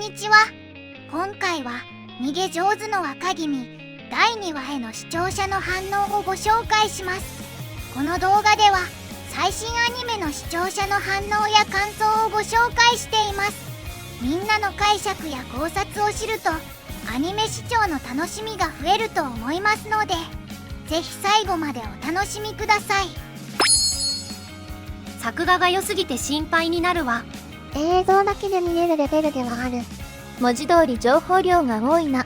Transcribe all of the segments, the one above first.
にちは。今回は逃げ上手の若君第2話への視聴者の反応をご紹介します。この動画では最新アニメの視聴者の反応や感想をご紹介しています。みんなの解釈や考察を知るとアニメ視聴の楽しみが増えると思いますので、ぜひ最後までお楽しみください。作画が良すぎて心配になるわ。映像だけで見れるレベルではある。文字通り情報量が多いな。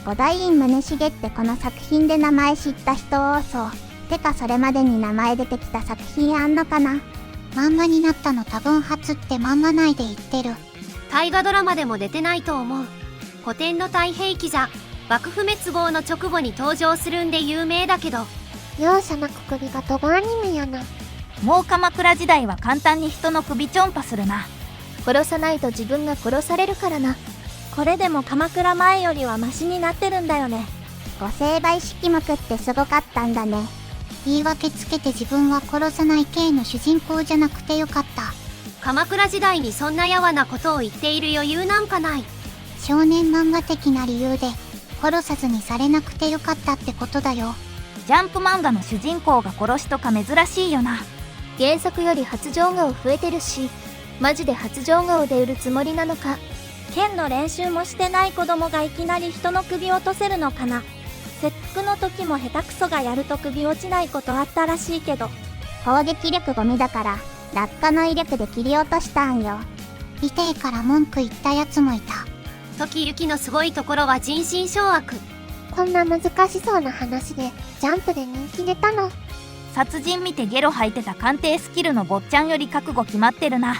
五代院宗茂ってこの作品で名前知った人多そう。てかそれまでに名前出てきた作品あんのかな。漫画になったの多分初って漫画内で言ってる。大河ドラマでも出てないと思う。古典の太平記じゃ幕府滅亡の直後に登場するんで有名だけど、容赦なく首が飛ぶアニメやな。もう鎌倉時代は簡単に人の首ちょんぱするな。殺さないと自分が殺されるからな。これでも鎌倉前よりはマシになってるんだよね。御成敗式目ってすごかったんだね。言い訳つけて自分は殺さない系の主人公じゃなくてよかった。鎌倉時代にそんなやわなことを言っている余裕なんかない。少年漫画的な理由で殺さずにされなくてよかったってことだよ。ジャンプ漫画の主人公が殺しとか珍しいよな。原作より発情顔増えてるし、マジで発情顔で売るつもりなのか。剣の練習もしてない子供がいきなり人の首を落とせるのかな。切腹の時も下手くそがやると首落ちないことあったらしいけど、攻撃力ゴミだから落下の威力で切り落としたんよ。痛いから文句言ったやつもいた。時行のすごいところは人心掌握。こんな難しそうな話でジャンプで人気出たの。殺人見てゲロ吐いてた鑑定スキルの坊ちゃんより覚悟決まってるな。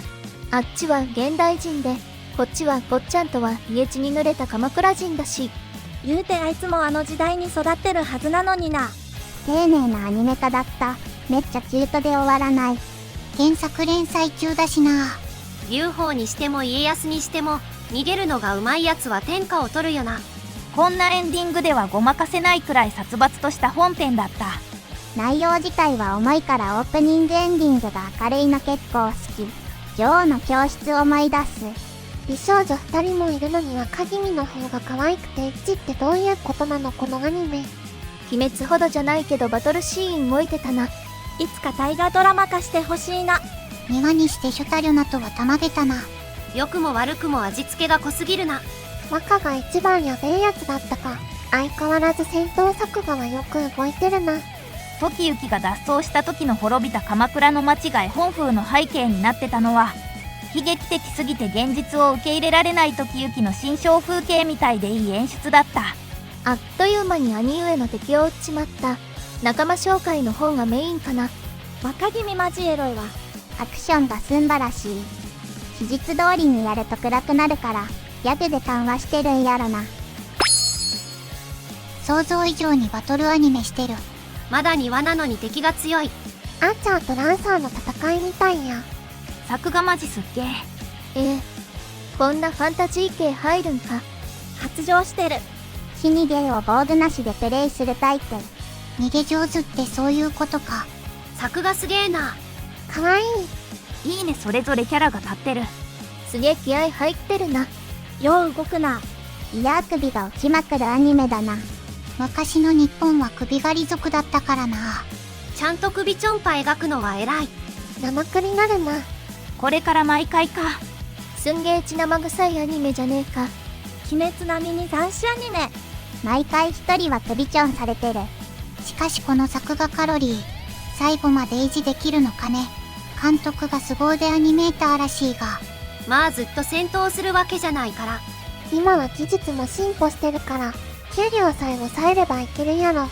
あっちは現代人で、こっちは坊ちゃんとは家血に濡れた鎌倉人だし。言うてあいつもあの時代に育ってるはずなのにな。丁寧なアニメ化だった。めっちゃキュートで終わらない。原作連載中だしな。劉邦にしても家康にしても逃げるのがうまいやつは天下を取るよな。こんなエンディングではごまかせないくらい殺伐とした本編だった。内容自体は重いからオープニングエンディングが明るいの結構好き。女王の教室を思い出す。美少女2人もいるのに若君の方が可愛くてエッチってどういうことなのこのアニメ。鬼滅ほどじゃないけどバトルシーン燃えてたな。いつか大河ドラマ化してほしいな。庭にしてショタリョナとはたまげたな。良くも悪くも味付けが濃すぎるな。若が一番やべえやつだったか。相変わらず戦闘作画はよく動いてるな。時行が脱走した時の滅びた鎌倉の街が絵本風の背景になってたのは、悲劇的すぎて現実を受け入れられない時行の心象風景みたいでいい演出だった。あっという間に兄上の敵を撃っちまった。仲間紹介の方がメインかな。若君マジエロいわ。アクションがすんばらしい。史実通りにやると暗くなるからギャグで緩和してるんやろな。想像以上にバトルアニメしてる。まだ庭なのに敵が強い。アーチャーとランサーの戦いみたいや。作画マジすっげえ。こんなファンタジー系入るんか。発情してる。死にゲーを防具なしでプレイするタイプ。逃げ上手ってそういうことか。作画すげえな。かわいい。いいね、それぞれキャラが立ってる。すげえ気合入ってるな。よう動くな。イヤー首が起きまくるアニメだな。昔の日本は首狩り族だったからな。ちゃんと首ちょんぱ描くのは偉い。生クリなるな。これから毎回か。すんげえ血生臭いアニメじゃねえか。鬼滅並みに斬新アニメ。毎回一人は首ちょんされてる。しかしこの作画カロリー最後まで維持できるのかね。監督が凄腕アニメーターらしいが、まあずっと戦闘するわけじゃないから。今は技術も進歩してるから給料さえ抑えればいけるやろ。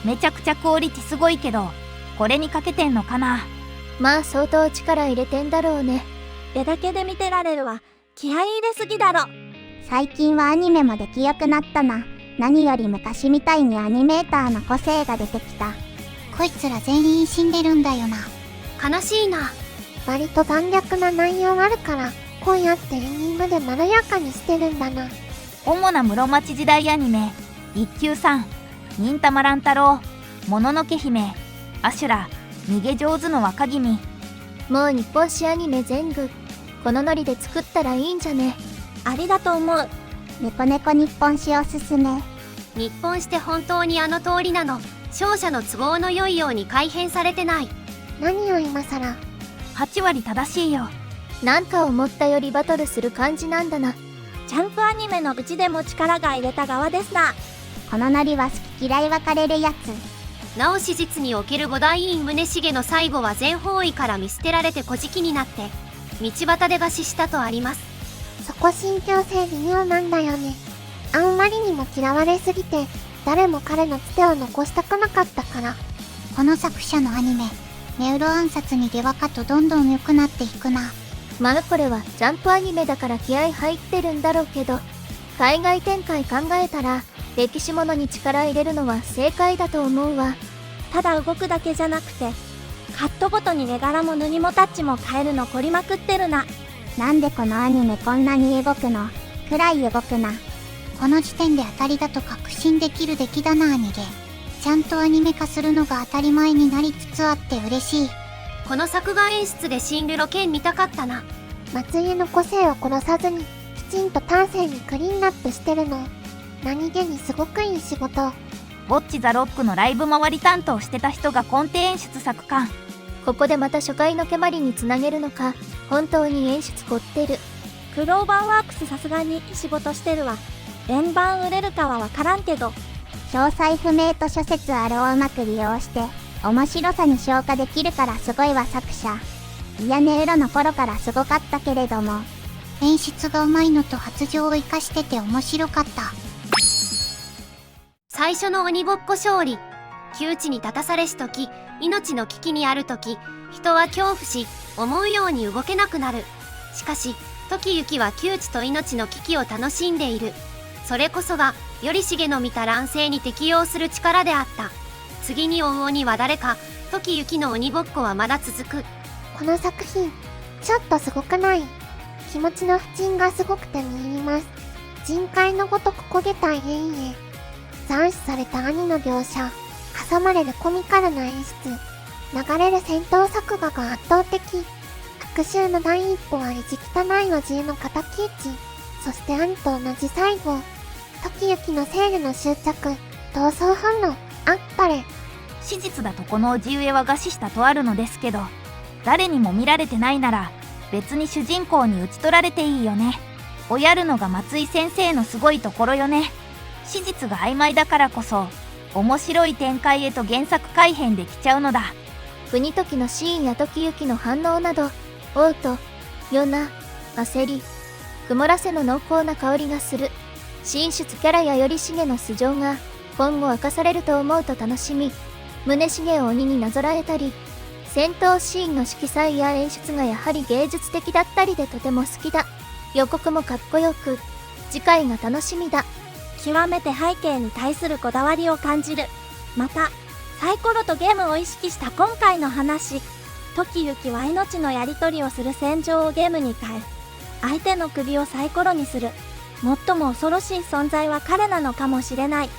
めちゃくちゃクオリティすごいけど、これにかけてんのかな。まあ相当力入れてんだろうね。絵だけで見てられるわ。気合い入れすぎだろ。最近はアニメも出来良くなったな。何より昔みたいにアニメーターの個性が出てきた。こいつら全員死んでるんだよな。悲しいな。割と残虐な内容あるからこうやってエンディングでまろやかにしてるんだな。主な室町時代アニメ、一休さん、忍たま乱太郎、もののけ姫、アシュラ、逃げ上手の若君。もう日本史アニメ全部このノリで作ったらいいんじゃね。ありだと思う。猫猫日本史おすすめ。日本して本当にあの通りなの？勝者の都合の良いように改変されてない？何を今さら。8割正しいよ。なんか思ったよりバトルする感じなんだな。ジャンプアニメのうちでも力が入れた側ですな。このノリは好き嫌い分かれるやつ。なお史実における五大院宗茂の最後は全方位から見捨てられて小じになって道端で餓死したとあります。そこ信憑性微妙なんだよね。あんまりにも嫌われすぎて誰も彼のつてを残したくなかったから。この作者のアニメネウロ暗殺にでわかとどんどん良くなっていくな。まあこれはジャンプアニメだから気合入ってるんだろうけど、海外展開考えたら歴史ものに力入れるのは正解だと思うわ。ただ動くだけじゃなくて、カットごとに絵柄も塗りもタッチも変えるの凝りまくってるな。なんでこのアニメこんなに動くの？くらい動くな。この時点で当たりだと確信できる出来だなアニゲ。ちゃんとアニメ化するのが当たり前になりつつあって嬉しい。この作画演出でシンルロケン見たかったな。松江の個性を殺さずにきちんと端正にクリーンアップしてるの。何気にすごくいい仕事。ボッチザロックのライブ周り担当してた人がコンテ演出作家。ここでまた初回の蹴鞠につなげるのか、本当に演出凝ってる。クローバーワークスさすがに仕事してるわ。円盤売れるかはわからんけど。詳細不明と諸説あるをうまく利用して面白さに昇華できるからすごいわ作者。いやネウロの頃からすごかったけれども演出がうまいのと発情を生かしてて面白かった。最初の鬼ごっこ勝利。窮地に立たされし時、命の危機にある時、人は恐怖し思うように動けなくなる。しかし時行は窮地と命の危機を楽しんでいる。それこそが頼重の見た乱世に適応する力であった。次に追う鬼は誰か。時行の鬼ごっこはまだ続く。この作品ちょっとすごくない？気持ちの不沈がすごくて見入ります。人海のごとく焦げた家々、斬首された兄の描写、挟まれるコミカルな演出、流れる戦闘作画が圧倒的。復讐の第一歩は意地汚いおじいの敵討ち、そして兄と同じ最後。時行の正義の執着、闘争反応、あっぱれ。史実だとこの叔父上は餓死したとあるのですけど、誰にも見られてないなら別に主人公に討ち取られていいよね。をやるのが松井先生のすごいところよね。史実が曖昧だからこそ面白い展開へと原作改編できちゃうのだ。国時のシーンや時行の反応など、嘔吐、よな、焦り、曇らせの濃厚な香りがする。進出キャラや頼重の素性が今後明かされると思うと楽しみ、宗重を鬼になぞらえたり、戦闘シーンの色彩や演出がやはり芸術的だったりでとても好きだ。予告もかっこよく、次回が楽しみだ。極めて背景に対するこだわりを感じる。また、サイコロとゲームを意識した今回の話。時行は命のやり取りをする戦場をゲームに変え、相手の首をサイコロにする。最も恐ろしい存在は彼なのかもしれない。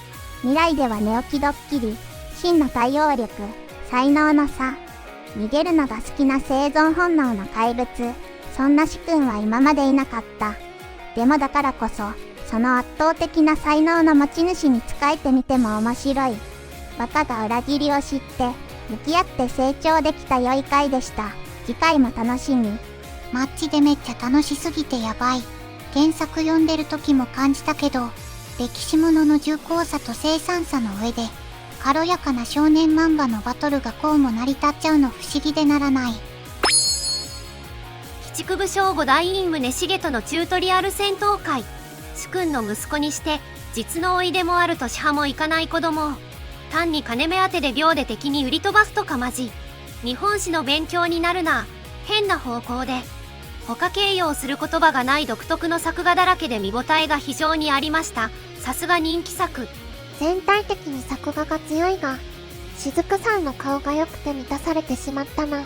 未来では寝起きドッキリ、真の対応力、才能の差、逃げるのが好きな生存本能の怪物、そんな主君は今までいなかった。でもだからこそ、その圧倒的な才能の持ち主に仕えてみても面白い。バカが裏切りを知って、向き合って成長できた良い回でした。次回も楽しみ。マッチでめっちゃ楽しすぎてやばい。原作読んでる時も感じたけど、歴史ものの重厚さと凄惨さの上で、軽やかな少年漫画のバトルがこうも成り立っちゃうの不思議でならない。鬼畜武将五大院宗茂とのチュートリアル戦闘会。主君の息子にして実の甥でもあるとしはもいかない子供を単に金目当てで秒で敵に売り飛ばすとかまじ日本史の勉強になるな。変な方向で他形容する言葉がない独特の作画だらけで見応えが非常にありました。さすが人気作。全体的に作画が強いが、雫さんの顔が良くて満たされてしまったな。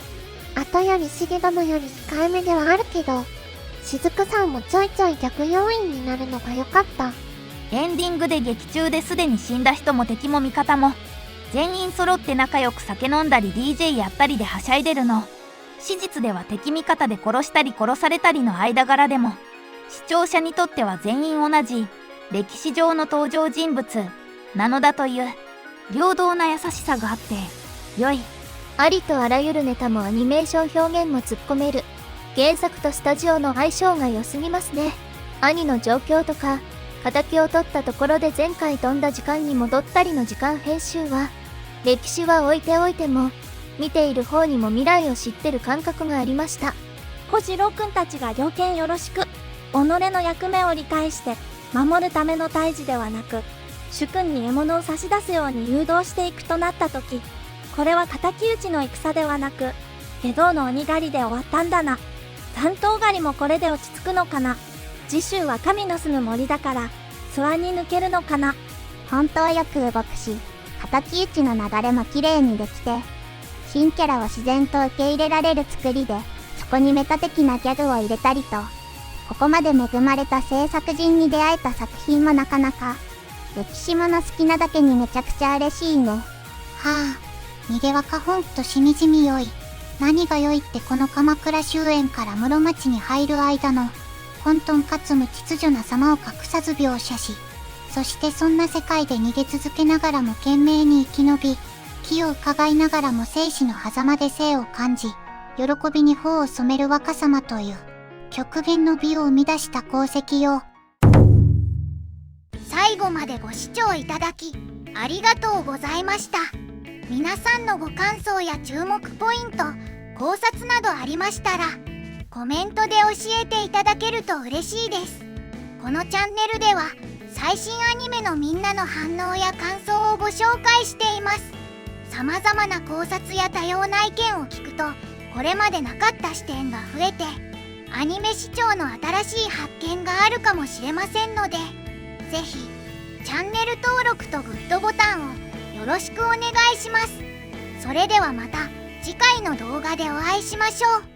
後より重殿より控えめではあるけど、雫さんもちょいちょい逆要因になるのが良かった。エンディングで劇中ですでに死んだ人も敵も味方も全員揃って仲良く酒飲んだり DJ やったりではしゃいでるの。史実では敵味方で殺したり殺されたりの間柄でも視聴者にとっては全員同じ歴史上の登場人物なのだという平等な優しさがあって良い。ありとあらゆるネタもアニメーション表現も突っ込める。原作とスタジオの相性が良すぎますね。兄の状況とか敵を取ったところで前回飛んだ時間に戻ったりの時間編集は、歴史は置いておいても見ている方にも未来を知ってる感覚がありました。小次郎くんたちが了見よろしく。己の役目を理解して守るための退治ではなく、主君に獲物を差し出すように誘導していくとなった時、これは敵討ちの戦ではなく下道の鬼狩りで終わったんだな。残党狩りもこれで落ち着くのかな。次週は神の住む森だから諏訪に抜けるのかな。本当よく動くし、敵討ちの流れも綺麗にできて、新キャラを自然と受け入れられる作りで、そこにメタ的なギャグを入れたりと、ここまで恵まれた制作陣に出会えた作品もなかなか、歴史もの好きなだけにめちゃくちゃ嬉しいね。はあ、逃げ若ほんとしみじみ良い。何が良いってこの鎌倉終焉から室町に入る間の混沌かつ無秩序な様を隠さず描写し、そしてそんな世界で逃げ続けながらも懸命に生き延び、気を伺いながらも生死の狭間で生を感じ、喜びに頬を染める若様という極限の美を生み出した功績よ。最後までご視聴いただきありがとうございました。皆さんのご感想や注目ポイント、考察などありましたらコメントで教えていただけると嬉しいです。このチャンネルでは最新アニメのみんなの反応や感想をご紹介しています。様々な考察や多様な意見を聞くとこれまでなかった視点が増えて、アニメ視聴の新しい発見があるかもしれませんので、ぜひチャンネル登録とグッドボタンをよろしくお願いします。それではまた次回の動画でお会いしましょう。